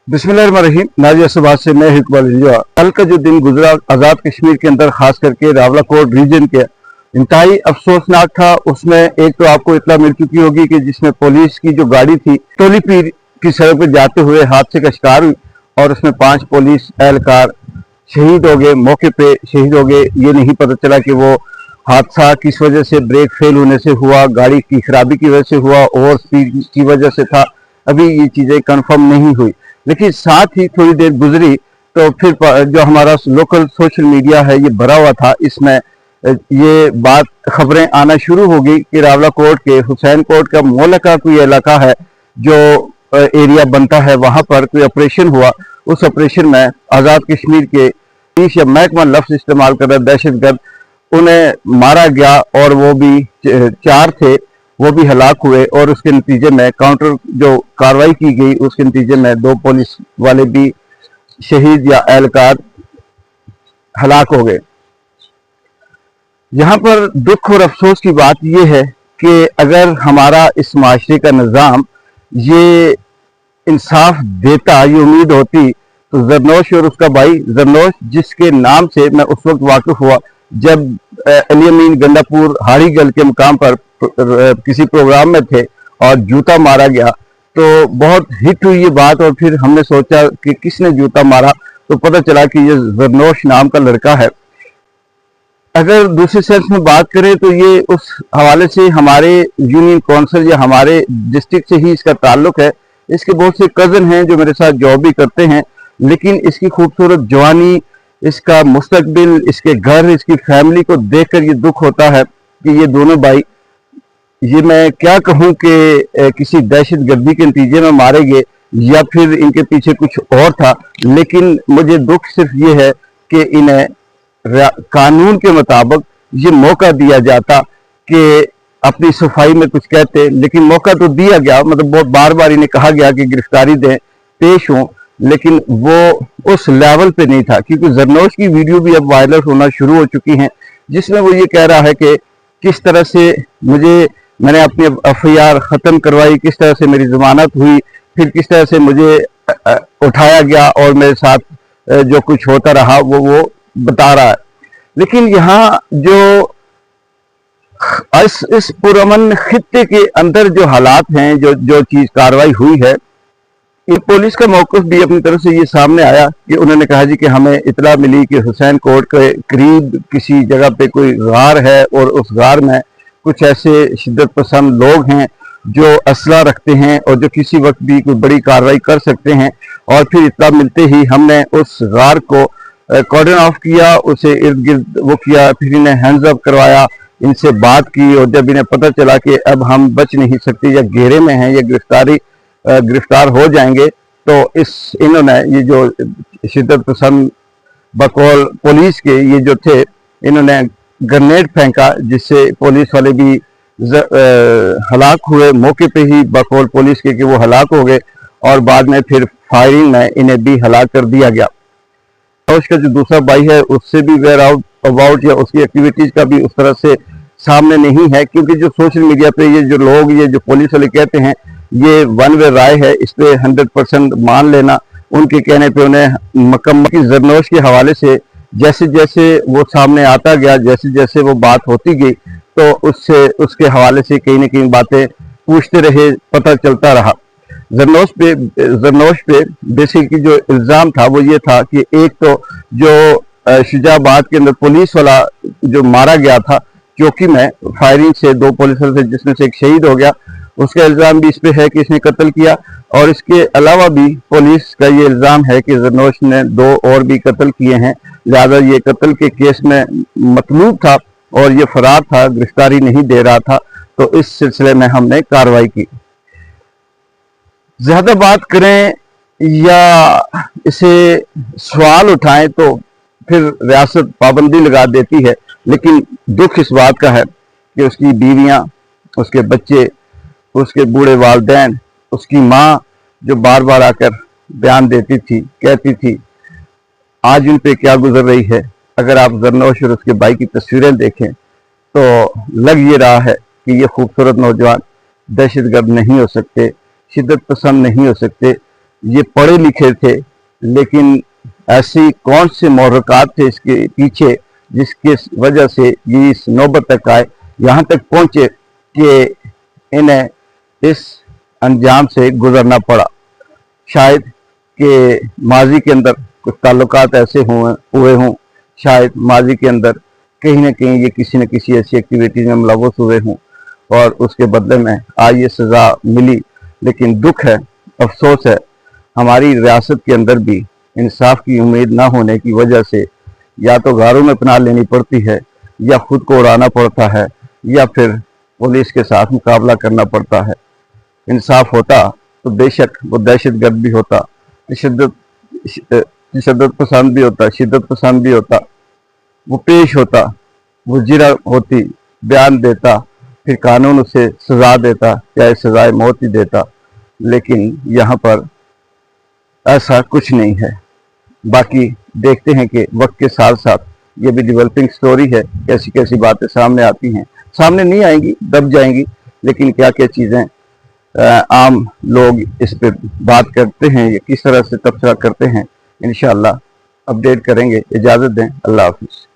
बिस्मिल्लाहिर्रहमानिर्रहीम। नाजिया सुबह से मैं इकबाल इंजॉय। कल का जो दिन गुजरा आज़ाद कश्मीर के अंदर, खास करके रावलाकोट रीजन के, इंतहाई अफसोसनाक था। उसमें एक तो आपको इत्तला मिल चुकी होगी कि जिसमें पुलिस की जो गाड़ी थी टोली पीर की सड़क पर जाते हुए हादसे का शिकार हुई और उसमें 5 पुलिस एहलकार शहीद हो गए, मौके पे शहीद हो गए। ये नहीं पता चला कि वो हादसा किस वजह से, ब्रेक फेल होने से हुआ, गाड़ी की खराबी की वजह से हुआ, ओवर स्पीड की वजह से था। अभी ये चीज़ें कंफर्म नहीं हुई। लेकिन साथ ही थोड़ी देर गुजरी तो फिर जो हमारा लोकल सोशल मीडिया है ये भरा हुआ था, इसमें ये बात खबरें आना शुरू हो गई कि रावलाकोट के हुसैन कोट का मोलका कोई इलाका है जो एरिया बनता है, वहां पर कोई ऑपरेशन हुआ। उस ऑपरेशन में आज़ाद कश्मीर के पुलिस या महकमा लफ्ज इस्तेमाल कर रहे दहशतगर्द, उन्हें मारा गया और वो भी 4 थे, वो भी हलाक हुए। और उसके नतीजे में काउंटर जो कार्रवाई की गई उसके नतीजे में 2 पुलिस वाले भी शहीद या एहलकार हलाक हो गए। यहाँ पर दुख और अफसोस की बात यह है कि अगर हमारा इस माशरे का निज़ाम ये इंसाफ देता, ये उम्मीद होती, तो जरनोश और उसका भाई जरनोश, जिसके नाम से मैं उस वक्त वाकिफ हुआ जब अली अमीन गंडापुर हाड़ीगल के मुकाम पर किसी प्रोग्राम में थे और जूता मारा गया, तो बहुत हिट हुई ये बात। और फिर हमने सोचा कि किसने जूता मारा, तो पता चला कि ये जरनोश नाम का लड़का है। अगर दूसरे सेंस में बात करें तो ये उस हवाले से हमारे यूनियन काउंसिल या हमारे डिस्ट्रिक्ट से ही इसका ताल्लुक है। इसके बहुत से कज़न हैं जो मेरे साथ जॉब भी करते हैं, लेकिन इसकी खूबसूरत जवानी, इसका मुस्तकबिल, इसके घर, इसकी फैमिली को देखकर ये दुख होता है कि ये दोनों भाई, ये मैं क्या कहूँ कि किसी दहशत गर्दी के नतीजे में मारे गए या फिर इनके पीछे कुछ और था। लेकिन मुझे दुख सिर्फ ये है कि इन्हें कानून के मुताबिक ये मौका दिया जाता कि अपनी सफाई में कुछ कहते, लेकिन मौका तो दिया गया, मतलब बहुत बार बार इन्हें कहा गया कि गिरफ्तारी दें, पेश हों, लेकिन वो उस लेवल पे नहीं था। क्योंकि जरनोश की वीडियो भी अब वायरल होना शुरू हो चुकी हैं, जिसमें वो ये कह रहा है कि किस तरह से मैंने अपनी एफआईआर ख़त्म करवाई, किस तरह से मेरी जमानत हुई, फिर किस तरह से मुझे उठाया गया और मेरे साथ जो कुछ होता रहा वो बता रहा है। लेकिन यहाँ जो इस पुरअमन खित्ते के अंदर जो हालात हैं, जो चीज़ कार्रवाई हुई है, ये पुलिस का मौक़िफ़ भी अपनी तरफ से ये सामने आया कि उन्होंने कहा जी कि हमें इतला मिली कि हुसैन कोट के करीब किसी जगह पे कोई गार है और उस गार में कुछ ऐसे शिद्दत पसंद लोग हैं जो असला रखते हैं और जो किसी वक्त भी कोई बड़ी कार्रवाई कर सकते हैं। और फिर इतना मिलते ही हमने उस गार को कॉर्डन ऑफ किया, उसे इर्द गिर्द वो किया, फिर इन्हें हैंड्स अप करवाया, इनसे बात की। और जब इन्हें पता चला कि अब हम बच नहीं सकते, या घेरे में हैं, या गिरफ्तार हो जाएंगे, तो इन्होंने ये जो शिद्दत पसंद बकौल पुलिस के ये जो थे, इन्होंने ग्रेनेड फेंका, जिससे पुलिस वाले भी हलाक हुए मौके पे ही बकौल पुलिस के कि वो हलाक हो गए। और बाद में फिर फायरिंग में इन्हें भी हलाक कर दिया गया। और उसका जो दूसरा भाई है उससे भी वेयर आउट अबाउट या उसकी एक्टिविटीज का भी उस तरह से सामने नहीं है, क्योंकि जो सोशल मीडिया पे ये जो लोग, ये जो पुलिस वाले कहते हैं, ये वन वे राय है, इस पे 100% मान लेना। उनके कहने पे उन्हें मुकम्मल की जरनोश के हवाले से जैसे जैसे वो सामने आता गया, जैसे जैसे वो बात होती गई, तो उसके हवाले से कहीं ना कहीं बातें पूछते रहे, पता चलता रहा। जरनोश पे बेसिकली जो इल्ज़ाम था वो ये था कि एक तो जो शुजाबाद के अंदर पुलिस वाला जो मारा गया था चौकी में फायरिंग से, 2 पुलिस वाले थे जिसमें से एक शहीद हो गया, उसका इल्ज़ाम भी इस पे है कि इसने कत्ल किया। और इसके अलावा भी पुलिस का ये इल्ज़ाम है कि जरनोश ने 2 और भी कत्ल किए हैं, लिहाजा ये कत्ल के केस में मतलूब था और ये फरार था, गिरफ्तारी नहीं दे रहा था। तो इस सिलसिले में हमने कार्रवाई की। ज़्यादा बात करें या इसे सवाल उठाएं तो फिर रियासत पाबंदी लगा देती है। लेकिन दुख इस बात का है कि उसकी बीवियां, उसके बच्चे, उसके बूढ़े वालिदैन, उसकी माँ जो बार बार आकर बयान देती थी, कहती थी, आज उन पे क्या गुजर रही है। अगर आप जरनोश और उसके भाई की तस्वीरें देखें तो लग ये रहा है कि ये खूबसूरत नौजवान दहशतगर्द नहीं हो सकते, शिद्दत पसंद नहीं हो सकते। ये पढ़े लिखे थे, लेकिन ऐसी कौन से मुहर्रिकात थे इसके पीछे जिसकी वजह से ये इस नौबत तक आए, यहाँ तक पहुँचे कि इन्हें इस अंजाम से गुजरना पड़ा। शायद कि माजी के अंदर कुछ ताल्लुकात ऐसे हुए हों, शायद माजी के अंदर कहीं ना कहीं ये किसी न किसी ऐसी एक्टिविटीज में मुलव्वस हुए हों और उसके बदले में आज ये सज़ा मिली। लेकिन दुख है, अफसोस है, हमारी रियासत के अंदर भी इंसाफ की उम्मीद ना होने की वजह से या तो गारों में पनाह लेनी पड़ती है, या खुद को उड़ाना पड़ता है, या फिर पुलिस के साथ मुकाबला करना पड़ता है। इंसाफ होता तो बेशक वो दहशत गर्द भी होता, तशद्दुद पसंद भी होता, शिद्दत पसंद भी होता, वो पेश होता, वो जिरा होती, बयान देता, फिर कानून उसे सज़ा देता, चाहे सज़ाए मौत ही देता। लेकिन यहाँ पर ऐसा कुछ नहीं है। बाकी देखते हैं कि वक्त के साथ साथ ये भी डेवलपिंग स्टोरी है, कैसी कैसी बातें सामने आती हैं, सामने नहीं आएंगी, दब जाएंगी, लेकिन क्या क्या चीज़ें आम लोग इस पे बात करते हैं, ये किस तरह से तबसरा करते हैं, इंशाअल्लाह अपडेट करेंगे। इजाज़त दें, अल्लाह हाफिज़।